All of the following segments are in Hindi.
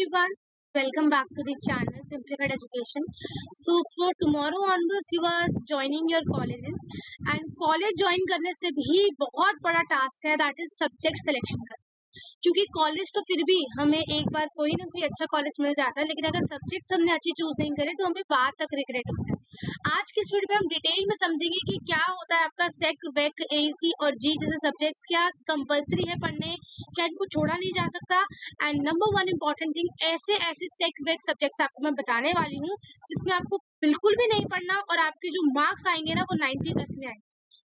everyone, welcome back to the channel Simplified Education. So for tomorrow onwards you are joining your colleges and college join करने से भी बहुत बड़ा टास्क है, that is subject selection का। क्योंकि कॉलेज तो फिर भी हमें एक बार कोई ना कोई अच्छा कॉलेज मिल जाता है, लेकिन अगर सब्जेक्ट्स हमने अच्छी चूज नहीं करे तो हमें बाद तक रिग्रेट होता है। आज की इस वीडियो में हम डिटेल में समझेंगे कि क्या होता है आपका सेक वेक एसी और जी जैसे सब्जेक्ट्स, क्या कंपलसरी है पढ़ने, क्या इनको छोड़ा नहीं जा सकता। And number one important thing, ऐसे ऐसे सेक वेक सब्जेक्ट्स आपको मैं बताने वाली हूँ जिसमें आपको बिल्कुल भी नहीं पढ़ना और आपके जो मार्क्स आएंगे ना वो 90+ में आएंगे।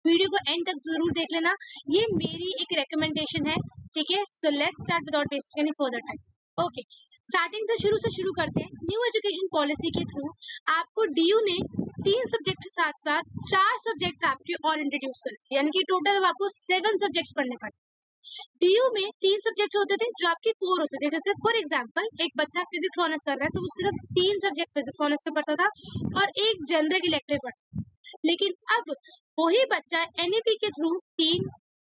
वीडियो को एंड तक जरूर देख लेना, ये मेरी एक रिकमेंडेशन है, ठीक है। So let's start without wasting any further time. Okay, starting से शुरू करते हैं। न्यू एजुकेशन पॉलिसी के थ्रू आपको डीयू ने 3 सब्जेक्ट के साथ साथ 4 सब्जेक्ट्स आपके और इंट्रोड्यूस कर दिए, यानी कि टोटल आपको 7 सब्जेक्ट्स पढ़ने पड़े। डीयू में 3 सब्जेक्ट्स होते थे जो आपके कोर होते थे। जैसे फॉर एग्जांपल एक बच्चा फिजिक्स ऑनर्स कर रहा है तो वो सिर्फ 3 सब्जेक्ट फिजिक्स ऑनर्स का पढ़ता था और एक जनरल इलेक्टिव पढ़ता था। लेकिन अब वही बच्चा एनईपी के थ्रू 3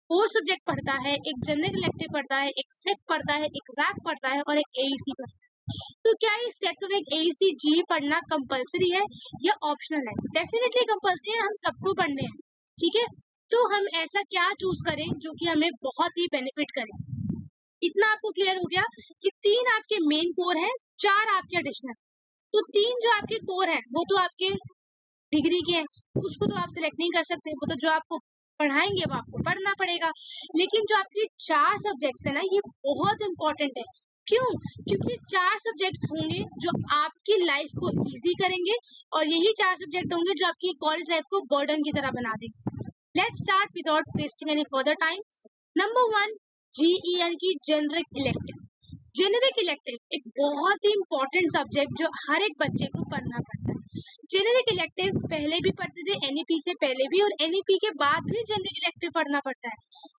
कोर सब्जेक्ट पढ़ता है, एक जनरल इलेक्टिव पढ़ता है, एक सेक पढ़ता है, एक वैक पढ़ता है और एक एईसी पढ़ता है। तो क्या ये सेक वेक एईसी जी पढ़ना कंपलसरी है या ऑप्शनल है? डेफिनेटली कंपलसरी है, हम सबको पढ़ने हैं, ठीक है। तो हम ऐसा क्या चूज करें जो कि हमें बहुत ही बेनिफिट करे। इतना आपको क्लियर हो गया कि 3 आपके मेन कोर है, 4 आपके एडिशनल। तो 3 जो आपके कोर है वो तो आपके डिग्री के हैं, उसको तो आप सिलेक्ट नहीं कर सकते, वो तो जो आपको पढ़ाएंगे वो आपको पढ़ना पड़ेगा। लेकिन जो आपके 4 सब्जेक्ट्स है ना, ये बहुत इंपॉर्टेंट है। क्यों? क्योंकि 4 सब्जेक्ट्स होंगे जो आपकी लाइफ को इजी करेंगे और यही 4 सब्जेक्ट होंगे जो आपकी कॉलेज लाइफ को बर्डन की तरह बना देंगे। Let's start without wasting any further time. Number 1, GE यानी कि जेनरिक इलेक्टिव। जेनेरिक इलेक्टिव एक बहुत ही इंपॉर्टेंट सब्जेक्ट जो हर एक बच्चे को पढ़ना पड़ता है। जेनेरिक इलेक्टिव पहले भी पढ़ते थे, एनईपी से पहले भी और एनईपी के बाद भी जेनेरिक इलेक्टिव पढ़ना पड़ता है।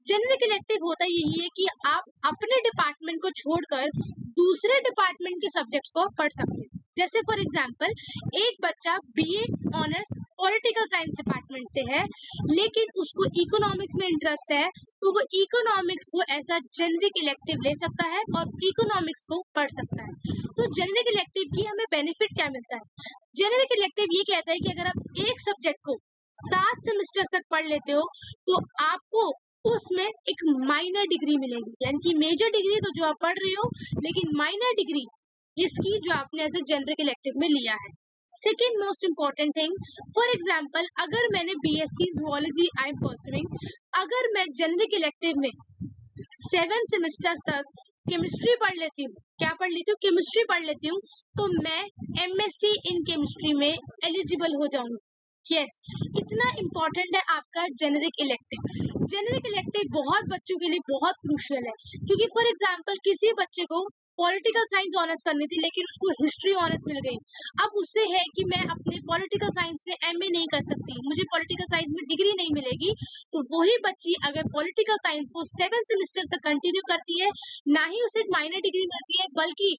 जेनेरिक इलेक्टिव होता यही है कि आप अपने डिपार्टमेंट को छोड़कर दूसरे डिपार्टमेंट के सब्जेक्ट्स को पढ़ सकते हैं। जैसे फॉर एग्जाम्पल एक बच्चा BA honours political science department से है लेकिन उसको इकोनॉमिक्स में इंटरेस्ट है, तो वो इकोनॉमिक्स को ऐसा जेनरिक इलेक्टिव ले सकता है और इकोनॉमिक्स को पढ़ सकता है। तो जेनरिक इलेक्टिव की हमें बेनिफिट क्या मिलता है? जेनरिक इलेक्टिव ये कहता है कि अगर आप एक सब्जेक्ट को 7 सेमेस्टर तक पढ़ लेते हो तो आपको उसमें एक माइनर डिग्री मिलेगी, यानी कि मेजर डिग्री तो जो आप पढ़ रहे हो, लेकिन माइनर डिग्री इसकी जो आपने एज ए जेनरिक इलेक्टिव में लिया है। Second most important thing, for example अगर मैंने BSc zoology I am pursuing, अगर मैं जेनरिक इलेक्टिव में 7 सेमेस्टर्स तक केमिस्ट्री पढ़ लेती हूँ, क्या पढ़ लेती हूँ? केमिस्ट्री पढ़ लेती हूँ, तो मैं एमएससी इन केमिस्ट्री में एलिजिबल हो जाऊंगी। यस, इतना इम्पोर्टेंट है आपका जेनरिक इलेक्टिव। जेनरिक इलेक्टिव बहुत बच्चों के लिए बहुत क्रूशियल है, क्योंकि फॉर एग्जांपल किसी बच्चे को पॉलिटिकल साइंस ऑनर्स करनी थी लेकिन उसको हिस्ट्री ऑनर्स मिल गई। अब उससे है कि मैं अपने पॉलिटिकल साइंस में एमए नहीं कर सकती, मुझे पॉलिटिकल साइंस में डिग्री नहीं मिलेगी। तो वही बच्ची अगर पॉलिटिकल साइंस को 7 सेमेस्टर्स तक कंटिन्यू करती है, ना ही उसे एक माइनर डिग्री मिलती है बल्कि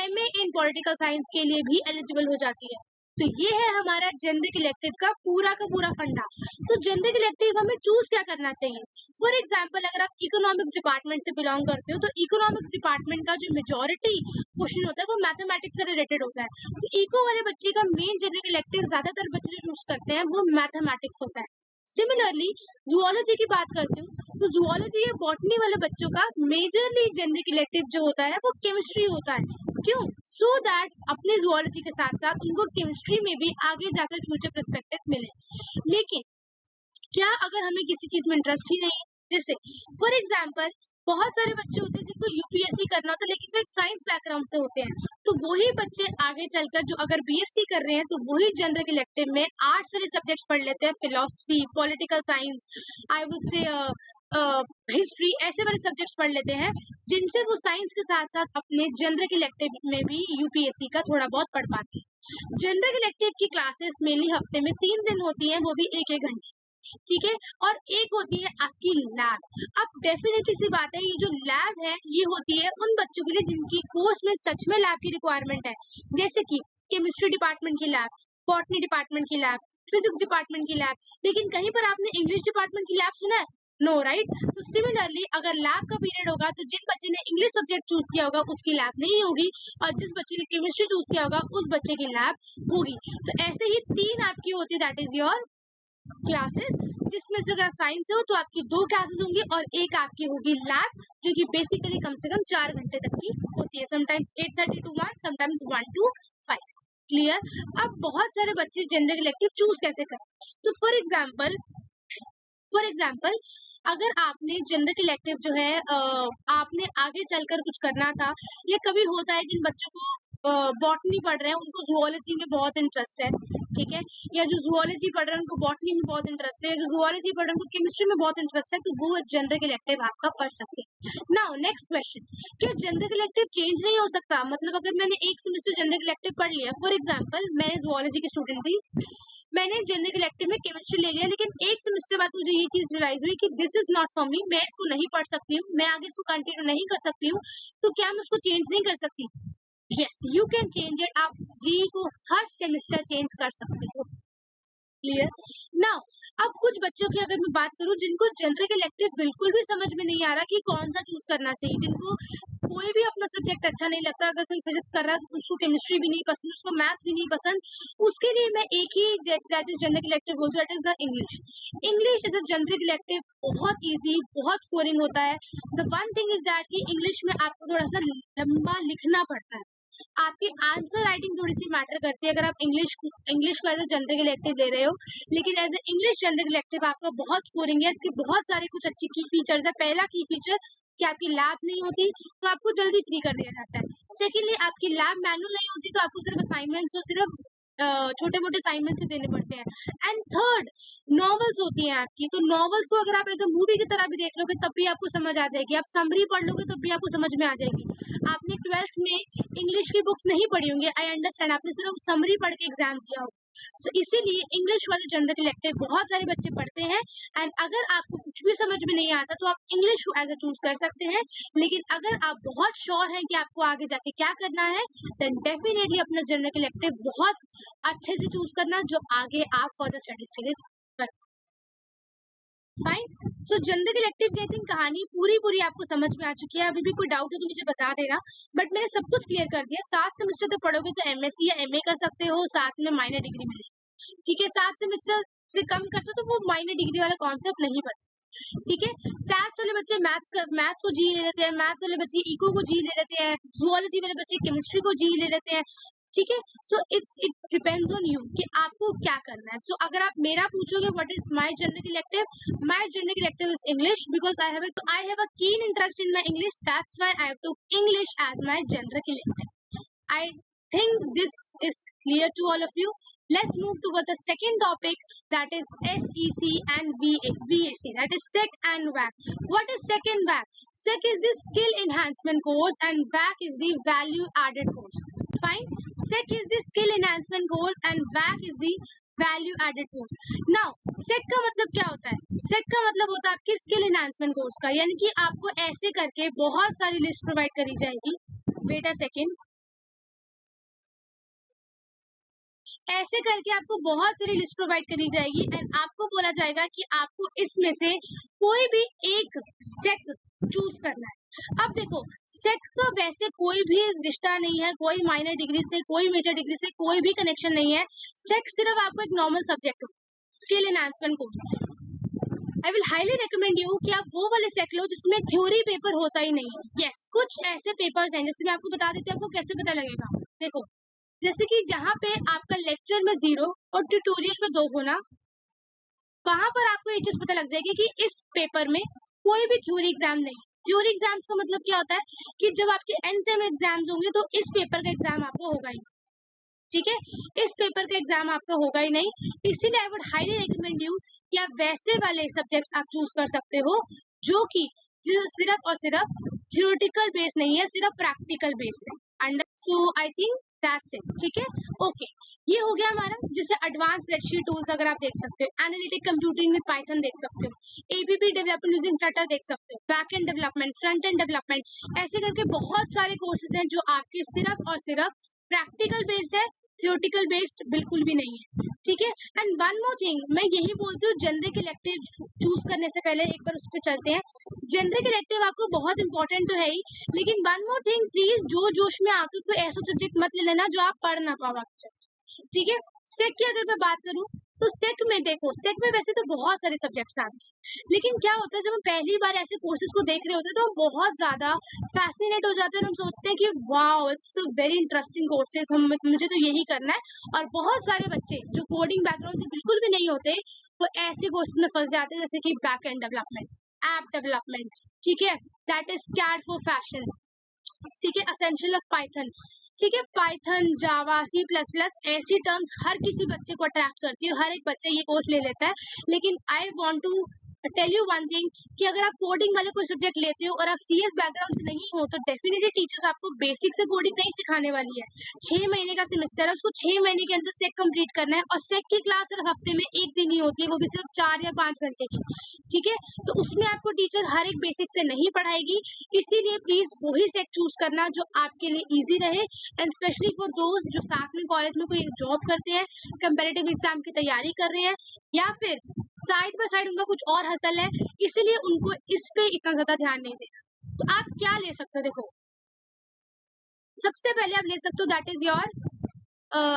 एमए इन पॉलिटिकल साइंस के लिए भी एलिजिबल हो जाती है। तो ये है हमारा जेनरिक इलेक्टिव का पूरा फंडा। तो जेनरिक इलेक्टिव हमें चूज क्या करना चाहिए? फॉर एग्जांपल अगर आप इकोनॉमिक्स डिपार्टमेंट से बिलोंग करते हो तो इकोनॉमिक्स डिपार्टमेंट का जो मेजॉरिटी क्वेश्चन होता है वो मैथमेटिक्स से रिलेटेड होता है। तो इको वाले बच्चे का मेन जेनरिक इलेक्टिव ज्यादातर बच्चे जो चूज करते हैं वो मैथमेटिक्स होता है। सिमिलरली जूलॉजी की बात करती हूँ तो जूलॉजी या बॉटनी वाले बच्चों का मेजरली जेनरिक इलेक्टिव जो होता है वो केमिस्ट्री होता है। क्यों? सो दैट अपने जूलॉजी के साथ साथ उनको केमिस्ट्री में भी आगे जाकर फ्यूचर पर्सपेक्टिव मिले। लेकिन क्या अगर हमें किसी चीज में इंटरेस्ट ही नहीं है, जैसे फॉर एग्जाम्पल बहुत सारे बच्चे होते हैं जिनको यूपीएससी करना होता है लेकिन वो एक साइंस बैकग्राउंड से होते हैं, तो वही बच्चे आगे चलकर जो अगर बीएससी कर रहे हैं तो वही जनरल इलेक्टिव में आर्ट्स वाले सब्जेक्ट्स पढ़ लेते हैं, philosophy, political science, I would say history, ऐसे वाले सब्जेक्ट्स पढ़ लेते हैं जिनसे वो साइंस के साथ साथ अपने जनरल इलेक्टिव में भी यूपीएससी का थोड़ा बहुत पढ़ पाते हैं। जनरल इलेक्टिव की क्लासेस मेनली हफ्ते में 3 दिन होती हैं, वो भी 1-1 घंटे, ठीक है। और एक होती है आपकी लैब। अब डेफिनेटली सी बात है, ये जो लैब है ये होती है उन बच्चों के लिए जिनकी कोर्स में सच में लैब की रिक्वायरमेंट है, जैसे कि केमिस्ट्री डिपार्टमेंट की लैब, बॉटनी डिपार्टमेंट की लैब, फिजिक्स डिपार्टमेंट की लैब। लेकिन कहीं पर आपने इंग्लिश डिपार्टमेंट की लैब सुना है? No right. तो सिमिलरली अगर लैब का पीरियड होगा तो जिन बच्चे ने इंग्लिश सब्जेक्ट चूज किया होगा उसकी लैब नहीं होगी, और जिस बच्चे ने केमिस्ट्री चूज किया होगा उस बच्चे की लैब होगी। तो ऐसे ही 3 आपकी होती है, दैट इज योर क्लासेस, जिसमें से अगर आप साइंस से हो तो आपकी 2 क्लासेस होंगी और एक आपकी होगी लैब, जो कि बेसिकली कम से कम 4 घंटे तक की होती है, sometimes 8:30 to 1, sometimes 1 to 5। Clear. अब बहुत सारे बच्चे जनरल इलेक्टिव चूज कैसे करें, तो फॉर एग्जाम्पल अगर आपने जनरल इलेक्टिव जो है आपने आगे चलकर कुछ करना था, ये कभी होता है जिन बच्चों को बॉटनी पढ़ रहे हैं उनको जूलॉजी में बहुत इंटरेस्ट है, ठीक है, या जो जूलॉजी पढ़ रहे हैं उनको बॉटनी में बहुत इंटरेस्ट है, या जो जूलॉजी पढ़ रहे हैं उनको केमिस्ट्री में बहुत इंटरेस्ट है, तो वो जनरल इलेक्टिव आपका पढ़ सकते हैं। नाउ नेक्स्ट क्वेश्चन, क्या जनरल इलेक्टिव चेंज नहीं हो सकता, मतलब अगर मैंने एक सेमेस्टर जनरल इलेक्टिव पढ़ लिया, फॉर एग्जाम्पल मैं जूलॉजी की स्टूडेंट थी, मैंने जनरल इलेक्टिव में केमिस्ट्री ले लिया, लेकिन एक सेमेस्टर बाद मुझे ये चीज रियलाइज हुई कि this is not for me, मैं इसको नहीं पढ़ सकती हूँ, मैं आगे इसको कंटिन्यू नहीं कर सकती हूँ, तो क्या मैं उसको चेंज नहीं कर सकती? Yes, you can change it. आप जी को हर सेमेस्टर चेंज कर सकते हो। क्लियर। नाउ अब कुछ बच्चों की अगर मैं बात करूं जिनको जनरल इलेक्टिव बिल्कुल भी समझ में नहीं आ रहा कि कौन सा चूज करना चाहिए, जिनको कोई भी अपना सब्जेक्ट अच्छा नहीं लगता, अगर कोई फिजिक्स कर रहा है तो उसको केमिस्ट्री भी नहीं पसंद, उसको मैथ भी नहीं पसंद, उसके लिए मैं एक ही दैट इज जनरल इलेक्टिव बोलती हूं, that is the English. English is a general elective, बहुत इजी, बहुत स्कोरिंग होता है। The one thing is that कि इंग्लिश में आपको थोड़ा सा लंबा लिखना पड़ता है, आपकी आंसर राइटिंग थोड़ी सी मैटर करती है अगर आप इंग्लिश को एज ए जनरल इलेक्टिव ले रहे हो, लेकिन as a English general elective आपका बहुत स्कोरिंग है, इसके बहुत सारे कुछ अच्छी की फीचर्स है। पहला की फीचर कि आपकी लैब नहीं होती तो आपको जल्दी फ्री कर दिया जाता है। सेकेंडली आपकी लैब मैनुअल नहीं होती तो आपको सिर्फ असाइनमेंट्स और सिर्फ छोटे मोटे असाइनमेंट्स देने पड़ते हैं। एंड थर्ड, नॉवेल्स होती हैं आपकी, तो नॉवेल्स को अगर आप एज ए मूवी की तरह भी देख लोगे तब भी आपको समझ आ जाएगी, आप समरी पढ़ लोगे तब भी आपको समझ में आ जाएगी। आपने 12th में इंग्लिश की बुक्स नहीं पढ़ी होंगी, आई अंडरस्टैंड, आपने सिर्फ समरी पढ़ के एग्जाम दिया होगा, सो इसीलिए इंग्लिश वाले जनरल इलेक्टिव बहुत सारे बच्चे पढ़ते हैं। एंड अगर आपको कुछ भी समझ में नहीं आता तो आप इंग्लिश को एज ए चूज कर सकते हैं, लेकिन अगर आप बहुत श्योर हैं कि आपको आगे जाके क्या करना है, देन डेफिनेटली अपना जनरल इलेक्टिव बहुत अच्छे से चूज करना जो आगे आप फर्दर स्टडीज के लिए कर। फाइन। सो जनरल इलेक्टिव की आई थिंक कहानी पूरी आपको समझ में आ चुकी है। अभी भी कोई डाउट है तो मुझे बता देना, बट मैंने सब कुछ क्लियर कर दिया। 7 सेमेस्टर तक पढ़ोगे तो एमएससी या एमए कर सकते हो, साथ में माइनर डिग्री मिलेगी, ठीक है। 7 सेमेस्टर से कम करते तो वो माइनर डिग्री वाला कॉन्सेप्ट नहीं पढ़ते, ठीक है। स्टैट्स वाले बच्चे मैथ्स को जी ले लेते हैं, मैथ्स वाले बच्चे इको को जी ले लेते हैं, जूलॉजी वाले बच्चे केमिस्ट्री को जी ले लेते हैं, ठीक है। So it depends on you कि आपको क्या करना है। सो अगर आप मेरा पूछोगे what is my general elective is English, because I have a keen interest in my English, that's why I have took English as my general elective. I think this is clear to all of you. Let's move toward the second topic, that is SEC and VAC, that is SEC and VAC. What is SEC and VAC? SEC is the skill enhancement course and VAC is the value added course. Fine. SEC is the skill enhancement course and VAC is the value added course. Now SEC का मतलब क्या होता है? सेक का मतलब होता है आपके स्किल एनहांसमेंट कोर्स का, यानी कि आपको ऐसे करके बहुत सारी लिस्ट प्रोवाइड करी जाएगी। वेट अ सेकेंड, ऐसे करके आपको बहुत सारी लिस्ट प्रोवाइड करी जाएगी एंड आपको बोला जाएगा कि आपको इसमें से कोई भी एक सेक चूज करना है। अब देखो, सेक का वैसे कोई भी रिश्ता नहीं है, कोई माइनर डिग्री से, कोई मेजर डिग्री से कोई भी कनेक्शन नहीं है। सेक सिर्फ आपको एक नॉर्मल सब्जेक्ट हो, skill enhancement course. I will highly recommend you कि आप वो वाले सेक लो जिसमें थ्योरी पेपर होता ही नहीं है। यस, कुछ ऐसे पेपर्स हैं, जैसे मैं आपको बता देती हूँ, आपको कैसे पता लगेगा। देखो, जैसे कि जहाँ पे आपका लेक्चर में 0 और ट्यूटोरियल में 2 होना, वहां पर आपको ये चीज पता लग जाएगी कि इस पेपर में कोई भी थ्योरी एग्जाम नहीं। थ्योरी एग्जाम्स का मतलब क्या होता है कि जब आपके एनसेम एग्जाम्स होंगे तो इस पेपर का एग्जाम आपको होगा ही, ठीक है, इस पेपर का एग्जाम आपका होगा ही नहीं। इसीलिए I would highly recommend you कि आप वैसे वाले सब्जेक्ट्स आप चूज कर सकते हो जो कि सिर्फ और सिर्फ थ्योरेटिकल बेस्ड नहीं है, सिर्फ प्रैक्टिकल बेस्ड है। Under so I think that's it, ठीक है, ओके। ये हो गया हमारा, जैसे एडवांस स्प्रेडशीट टूल्स अगर आप देख सकते हो, एनालिटिक कंप्यूटिंग विद पाइथन देख सकते हो, एपीपी डेवलपमेंट यूजिंग फ्लटर देख सकते हो, back end development, front end development, ऐसे करके बहुत सारे कोर्सेज हैं जो आपके सिर्फ और सिर्फ प्रैक्टिकल बेस्ड है, थियोरटिकल बेस्ड बिल्कुल भी नहीं है, ठीक है। एंड वन मोर थिंग, मैं यही बोलती हूँ, जेनरिक इलेक्टिव चूज करने से पहले एक बार उस पर चलते हैं। जेनरिक इलेक्टिव आपको बहुत इंपॉर्टेंट तो है ही, लेकिन वन मोर थिंग, प्लीज जो जोश में आकर कोई ऐसा सब्जेक्ट मत ले लेना जो आप पढ़ ना पाओ अच्छा, ठीक है। सेक की अगर मैं बात करूं तो सेक में देखो, सेक में वैसे तो बहुत सारे सब्जेक्ट्स आते हैं, लेकिन क्या होता है जब हम पहली बार ऐसे कोर्सेज को देख रहे होते हैं तो हम बहुत ज्यादा फैसिनेट हो जाते हैं, हम सोचते हैं कि wow it's a very interesting courses, हम मुझे तो यही करना है। और बहुत सारे बच्चे जो कोडिंग बैकग्राउंड से बिल्कुल भी नहीं होते वो ऐसे कोर्सेज में फंस जाते हैं, जैसे कि back end development, app development, ठीक है, that is CAD for fashion, ठीक है, एसेंशियल ऑफ पाइथन, ठीक है। Python, Java, C plus plus, ऐसी टर्म्स हर किसी बच्चे को अट्रैक्ट करती है, हर एक बच्चा ये कोर्स ले लेता है। लेकिन I want to tell you one thing कि अगर आप कोडिंग वाले कोई सब्जेक्ट लेते हो और आप सीएस बैकग्राउंड से नहीं हो तो डेफिनेटली टीचर्स आपको बेसिक से कोडिंग नहीं सिखाने वाली है। 6 महीने का सेमेस्टर है, उसको 6 महीने के अंदर सेक कंप्लीट करना है, और सेक की क्लास सिर्फ हफ्ते में एक दिन ही होती है, वो भी सिर्फ 4 या 5 घंटे की, ठीक है। तो उसमें आपको टीचर हर एक बेसिक से नहीं पढ़ाएगी, इसीलिए प्लीज वही सेक चूज करना जो आपके लिए ईजी रहे, एंड स्पेशली फॉर दोस्त जो साथ में कॉलेज में कोई जॉब करते हैं, कंपेरेटिव एग्जाम की तैयारी कर रहे हैं, या फिर साइड बाय साइड उनका कुछ और हसल है, इसीलिए उनको इस पे इतना ज्यादा ध्यान नहीं देना। तो आप क्या ले सकते हो, देखो सबसे पहले आप ले सकते हो that is your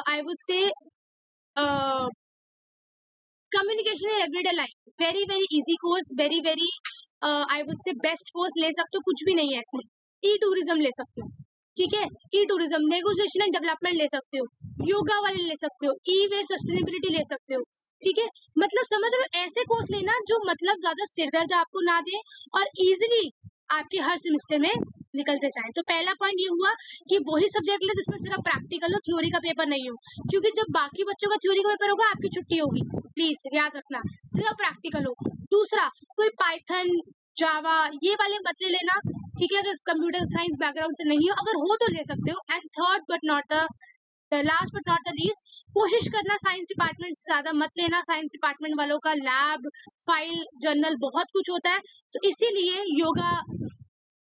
I would say communication in everyday life, very very easy course, very very I would say best course ले सकते हो, कुछ भी नहीं है इसमें। ई टूरिज्म ले सकते हो, ठीक है, ई टूरिज्म, नेगोशिएशन एंड डेवलपमेंट ले सकते हो, योगा वाले ले सकते हो, ई वे सस्टेनेबिलिटी ले सकते हो, ठीक है। मतलब समझ लो ऐसे कोर्स लेना जो मतलब ज्यादा सिरदर्द आपको ना दे और इजीली आपके हर सेमेस्टर में निकलते जाए। तो पहला पॉइंट ये हुआ कि वही सब्जेक्ट ले जिसमें सिर्फ प्रैक्टिकल हो, थ्योरी का पेपर नहीं हो, क्योंकि जब बाकी बच्चों का थ्योरी का पेपर होगा आपकी छुट्टी होगी, प्लीज याद रखना, सिर्फ प्रैक्टिकल हो। दूसरा, कोई पाइथन, जावा ये वाले मत ले लेना, ठीक है, अगर कंप्यूटर साइंस बैकग्राउंड से नहीं हो, अगर हो तो ले सकते हो। And third but not the last but not the least, कोशिश करना साइंस डिपार्टमेंट से ज्यादा मत लेना, साइंस डिपार्टमेंट वालों का लैब, फाइल, जर्नल बहुत कुछ होता है, तो इसीलिए yoga,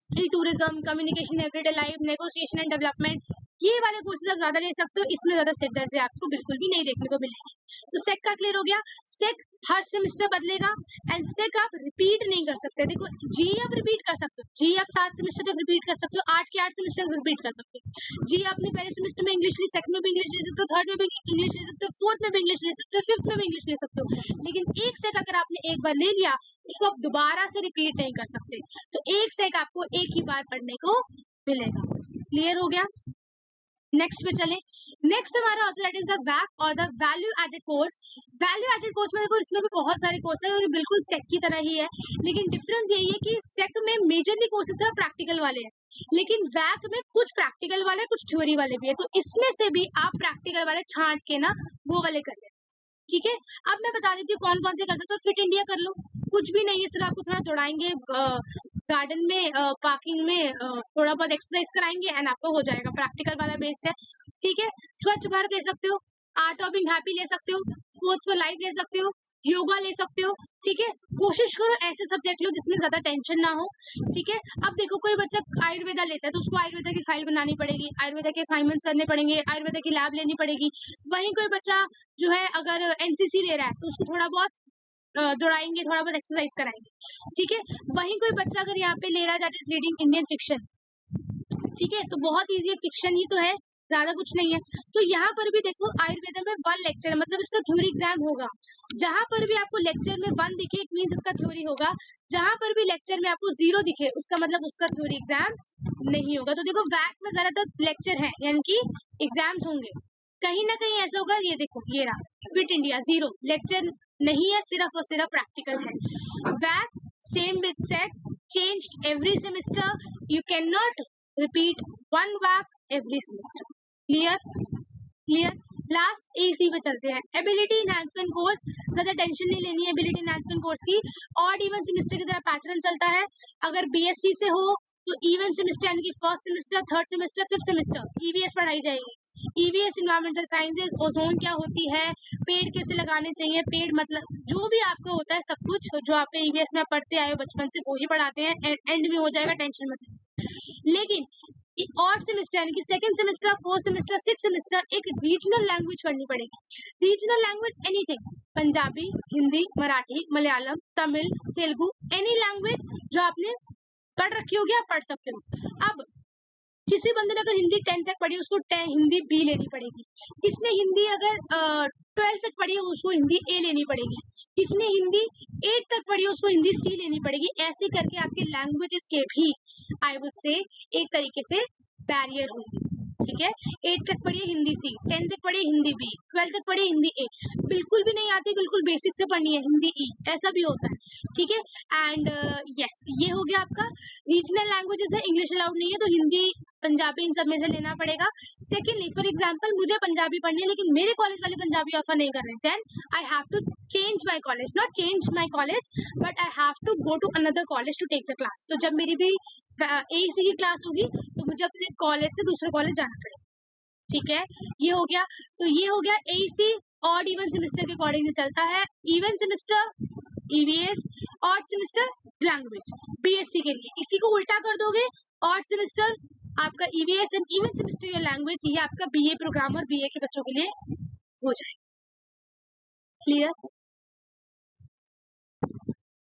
E tourism, communication everyday life, negotiation and development, ये वाले कोर्सेज आप ज्यादा ले सकते हो, इसमें ज्यादा सिरदर्द आपको बिल्कुल भी नहीं देखने को मिलेगी। तो सेक का क्लियर हो गया। सेक हर सेमेस्टर बदलेगा, एंड सेक आप रिपीट नहीं कर सकते। देखो जी आप रिपीट कर सकते हो, जी आप 7 सेमेस्टर तक रिपीट कर सकते हो, 8 के 8 सेमेस्टर तक रिपीट कर सकते हो। जी आपने पहले सेमेस्टर में इंग्लिश ली, सेकंड में भी इंग्लिश ले सकते हो, थर्ड में भी इंग्लिश ले सकते हो, फोर्थ में भी इंग्लिश ले सकते हो, फिफ्थ में भी इंग्लिश ले सकते हो। लेकिन एक सेक अगर आपने एक बार ले लिया उसको आप दोबारा से रिपीट नहीं कर सकते, तो एक सेक आपको एक ही बार पढ़ने को मिलेगा। क्लियर हो गया। नेक्स्ट पे चले। नेक्स्ट हमारा होता है दैट इज द वैक और the value added course. Value added course में देखो इसमें भी बहुत सारे कोर्स है और बिल्कुल सेक की तरह ही है, लेकिन डिफरेंस यही है कि सेक में मेजरली कोर्सेस है प्रैक्टिकल वाले हैं, लेकिन वैक में कुछ प्रैक्टिकल वाले कुछ थ्योरी वाले भी है, तो इसमें से भी आप प्रैक्टिकल वाले छांट के ना वो वाले कर लें, ठीक है। अब मैं बता देती हूँ कौन कौन से कर सकते हो। फिट इंडिया कर लो, कुछ भी नहीं है, सिर्फ आपको थोड़ा दौड़ाएंगे गार्डन में, पार्किंग में, थोड़ा बहुत एक्सरसाइज कराएंगे एंड आपको हो जाएगा, प्रैक्टिकल वाला बेस्ड है, ठीक है। स्वच्छ भारत ले सकते हो, आर्ट ऑफ बीइंग हैप्पी ले सकते हो, स्पोर्ट्स फॉर लाइफ ले सकते हो, योगा ले सकते हो, ठीक है। कोशिश करो ऐसे सब्जेक्ट लो जिसमें ज्यादा टेंशन ना हो, ठीक है। अब देखो कोई बच्चा आयुर्वेदा लेता है तो उसको आयुर्वेदा की फाइल बनानी पड़ेगी, आयुर्वेदा के असाइनमेंट्स करने पड़ेंगे, आयुर्वेदा की लैब लेनी पड़ेगी। वहीं कोई बच्चा जो है अगर एनसीसी ले रहा है तो उसको थोड़ा बहुत दौड़ाएंगे, थोड़ा बहुत एक्सरसाइज कराएंगे, ठीक है। वहीं कोई बच्चा अगर यहाँ पे ले रहा है that is reading Indian fiction, ठीक है, तो बहुत ईजी है, फिक्शन ही तो है, ज्यादा कुछ नहीं है। तो यहाँ पर भी देखो आयुर्वेदा में 1 लेक्चर मतलब इसका थ्योरी एग्जाम होगा, जहां पर भी आपको लेक्चर में 1 दिखे इट मींस इसका थ्योरी होगा, जहां पर भी लेक्चर में आपको 0 दिखे उसका मतलब उसका थ्योरी एग्जाम नहीं होगा। तो देखो वैक में ज्यादातर लेक्चर है यानी कि एग्जाम्स होंगे, कहीं ना कहीं ऐसा होगा, ये देखो ये रहा फिट इंडिया 0 लेक्चर नहीं है, सिर्फ और सिर्फ प्रैक्टिकल है। VAC same with SEC, changed every semester, you can not repeat 1 VAC every semester. Clear clear. Last AC पे चलते हैं, एबिलिटी एनहांसमेंट कोर्स, ज्यादा टेंशन नहीं लेनी है एबिलिटी एनहांसमेंट कोर्स की, ऑड इवन सेमेस्टर की तरह पैटर्न चलता है। अगर बीएससी से हो तो इवन सेमेस्टर यानी कि first semester, third semester, fifth semester EVS पढ़ाई जाएगी। ईवीएस इन्वायरमेंटल साइंसेज, ओजोन क्या होती है, पेड़ कैसे लगाने चाहिए, पेड़ मतलब जो भी आपका होता है सब कुछ जो आपके ईवीएस में पढ़ते आए हो बचपन से वो ही पढ़ाते हैं, एंड में हो जाएगा, टेंशन मत। लेकिन और सेमेस्टर यानी कि second semester, fourth semester, six semester एक रीजनल लैंग्वेज पढ़नी पड़ेगी। Regional language anything, Punjabi, Hindi, Marathi, Malayalam, Tamil, Telugu, any language जो आपने पढ़ रखी होगी आप पढ़ सकते हो। अब किसी बंदे ने अगर हिंदी 10th तक पढ़ी उसको हिंदी बी लेनी पड़ेगी। किसने हिंदी अगर 12th तक पढ़ी है उसको हिंदी ए लेनी पड़ेगी। किसने हिंदी 8 तक पढ़ी है उसको हिंदी सी लेनी पड़ेगी। ऐसे करके आपके लैंग्वेजेस के भी आई वुड से एक तरीके से बैरियर होंगे। ठीक है, 8 तक पढ़िए हिंदी सी, 10 तक पढ़िए हिंदी बी, 12 तक पढ़िए हिंदी ए। बिल्कुल भी नहीं आती, बिल्कुल बेसिक से पढ़नी है हिंदी ई, ऐसा भी होता है। ठीक है, एंड यस ये हो गया आपका रीजनल लैंग्वेजेस है। इंग्लिश अलाउड नहीं है तो हिंदी, पंजाबी इन सब में से लेना पड़ेगा। सेकेंडली फॉर एग्जाम्पल मुझे पंजाबी पढ़नी है लेकिन मेरे कॉलेज वाले पंजाबी ऑफर नहीं कर रहे, then I have to change my college, not change my college but I have to go to another college to take the class. तो जब मेरी भी एसी की क्लास होगी तो मुझे अपने कॉलेज से दूसरे कॉलेज जाना पड़ेगा। ठीक है, ये हो गया। तो ये हो गया एसी ऑड इवन सेमेस्टर के अकॉर्डिंग चलता है। Even semester EVS, odd semester language BSc के लिए। इसी को उल्टा कर दोगे, ऑड सेमेस्टर आपका EVS and even semester your language, ये आपका बीए प्रोग्राम और बीए के बच्चों के लिए हो जाए। Clear?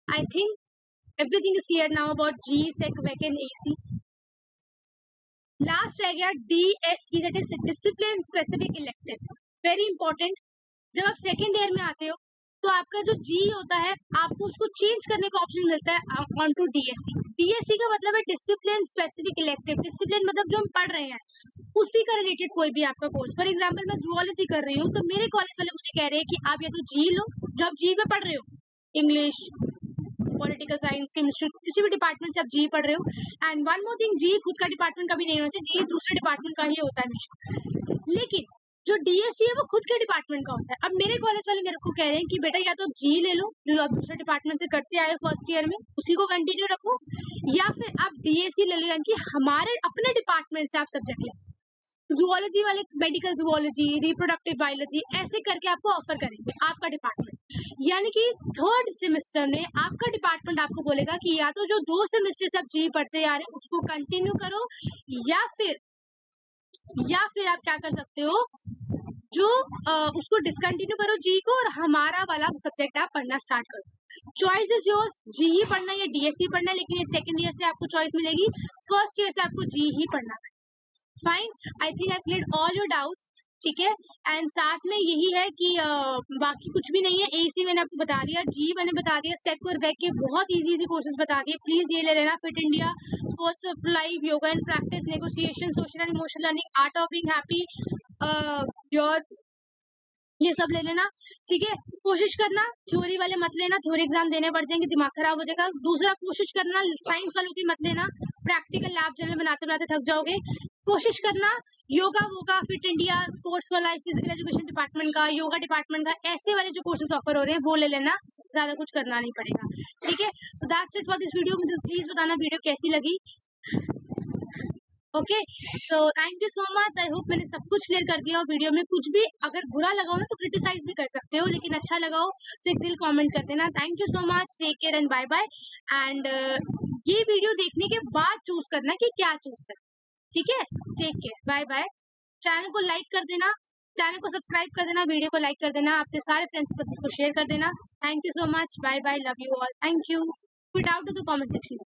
I think everything is clear now about GE SEC VAC and AEC. Last रह गया DSE, that is discipline specific electives. Very important. जब आप सेकेंड ईयर में आते हो तो आपका जो जी होता है आपको उसको चेंज करने का ऑप्शन मिलता है ऑन टू डीएससी। डीएससी का मतलब है डिसिप्लिन स्पेसिफिक इलेक्टिव। डिसिप्लिन मतलब जो हम पढ़ रहे हैं उसी का रिलेटेड कोई भी आपका कोर्स। फॉर एग्जांपल मैं जूलॉजी कर रही हूँ तो मेरे कॉलेज वाले मुझे कह रहे हैं कि आप या तो जी लो, जो आप जी में पढ़ रहे हो, इंग्लिश, पॉलिटिकल साइंस, केमिस्ट्री, किसी भी डिपार्टमेंट से आप जी पढ़ रहे हो। एंड वन मोर थिंग, जी खुद का डिपार्टमेंट का भी नहीं होना चाहिए, जी दूसरे डिपार्टमेंट का ही होता है हमेशा। लेकिन जो डीएससी है वो खुद के डिपार्टमेंट का होता है। अब मेरे कॉलेज वाले मेरे को कह रहे हैं कि बेटा या तो जी ले लो जो आप दूसरे डिपार्टमेंट से करते आए फर्स्ट ईयर में, उसी को कंटिन्यू रखो, या फिर आप डीएससी ले लो यानी कि हमारे अपने डिपार्टमेंट से आप सब्जेक्ट ले। जूलॉजी वाले मेडिकल जूलॉजी, रिप्रोडक्टिव बायोलॉजी, ऐसे करके आपको ऑफर करेंगे आपका डिपार्टमेंट। यानी कि थर्ड सेमेस्टर में आपका डिपार्टमेंट आपको बोलेगा कि या तो जो 2 सेमेस्टर से आप जी पढ़ते आ रहे हैं उसको कंटिन्यू करो, या फिर आप क्या कर सकते हो, जो उसको डिसकंटिन्यू करो जी को और हमारा वाला सब्जेक्ट आप पढ़ना स्टार्ट करो। चॉइस इज योर्स, जी ही पढ़ना या डीएससी पढ़ना, लेकिन ये सेकंड ईयर से आपको चॉइस मिलेगी, फर्स्ट ईयर से आपको जी ही पढ़ना है। Fine, I think I cleared all your doubts. ठीक है, एंड साथ में यही है कि बाकी कुछ भी नहीं है। एसी मैंने आपको बता दिया, जी मैंने बता दिया, सेक और वेक के बहुत इजी कोर्सेज बता दिए। प्लीज ये ले लेना, fit India, sports of life, yoga and practice, negotiation, social and emotional learning, art of being happy, your, ये सब ले लेना। ठीक है, कोशिश करना थ्योरी वाले मत लेना, थ्योरी एग्जाम देने पड़ जाएंगे, दिमाग खराब हो जाएगा। दूसरा, कोशिश करना साइंस वालों की मत लेना, प्रैक्टिकल लैब जर्नल बनाते बनाते थक जाओगे। कोशिश करना योगा वोगा, fit India, sports for life, physical education department का, योगा डिपार्टमेंट का, ऐसे वाले जो कोर्सेज ऑफर हो रहे हैं वो ले लेना, ज्यादा कुछ करना नहीं पड़ेगा। ठीक है, so that's it for this video. मुझे प्लीज बताना वीडियो कैसी लगी। Okay, so thank you so much. I hope मैंने सब कुछ क्लियर कर दिया। वीडियो में कुछ भी अगर बुरा लगा हो ना तो क्रिटिसाइज भी कर सकते हो, लेकिन अच्छा लगा हो तो एक दिल कमेंट कर देना। Thank you so much, take care and bye bye. And ये वीडियो देखने के बाद चूज करना कि क्या चूज करना। ठीक है, take care, bye bye. Channel को लाइक कर देना, चैनल को सब्सक्राइब कर देना, वीडियो को लाइक कर देना, अपने सारे फ्रेंड्स के साथ उसको शेयर कर देना। Thank you so much, bye bye, love you all, thank you. Put out to the comment section.